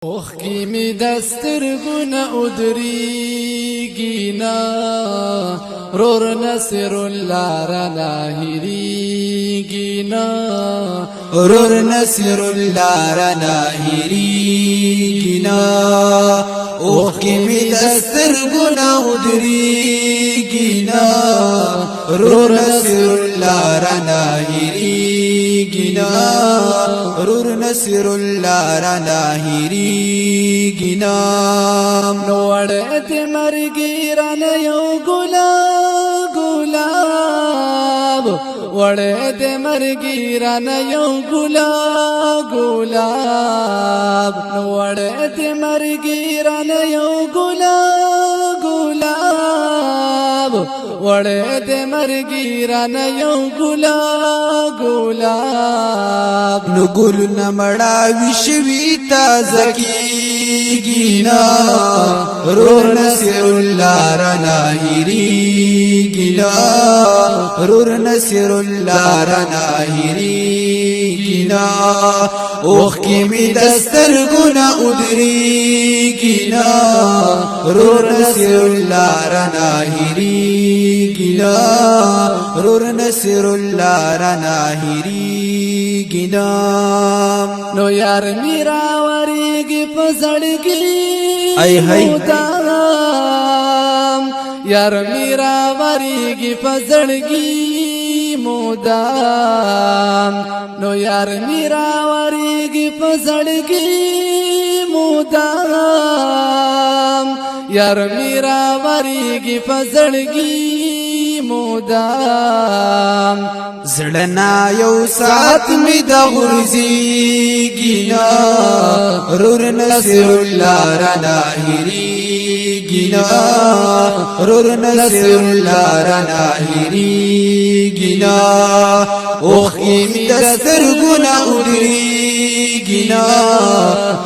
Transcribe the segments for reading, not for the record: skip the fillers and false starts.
اوخ کی می دستر گنا ادریگینا رور نصر الله رنا هریگینا رور نصر الله رنا هریگینا اوخ کی می دستر گنا ادریگینا رور نصر الله رنا هریگینا رور نصر الله رنا هریگینا نوړت مرګی رانه یو ګلاب وړت مرګی رانه یو ګلاب نوړت مرګی رانه یو ګلاب وړت مرګی رانه یو ګلاب نو ګل نمړا وشوي تازه کیږي رور نصر الله رنا هریگینا رور نصر الله رنا هریگینا اوخ کی می دستر گنا ادریگینا رور نصر الله رنا هریگینا رور نصر الله رنا هریگینا نو یار میرا وریږي په زړګي ای هی مدام یار میرا وریږي په زړګي مدام نو یار میرا وریږي په زړګي مدام یار میرا وریږي په زړګي مدام زړنا یو سات می د غرزیږي رور نصر الله رنا هریگینا رور نصر الله رنا هریگینا اوخ می دستر گنا ادریگینا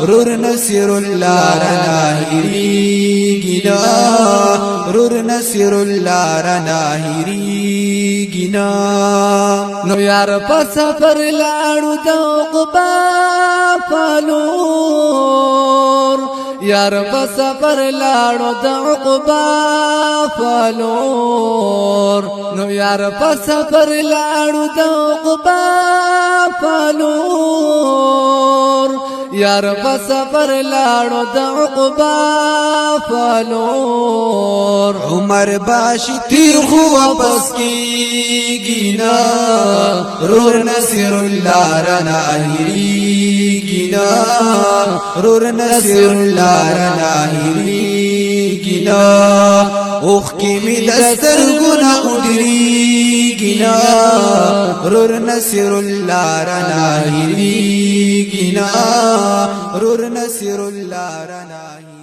رور نصر الله رنا هریگینا رور نصر الله رنا هریگینا نو یار په سفر لاړو د عقبا فالور یار په سفر لاړو د عقبا فالور نو یار په سفر لاړو د عقبا فالور یار په سفر لاړو د عقبا فالور عمر باش تیر خو واپس کیږي رور نصر الله رنا هریگینا رور نصر الله رنا هریگینا اوخ کی می دستر گنا ادریگینا رور نصر الله رنا هریگینا رور نصر الله رنا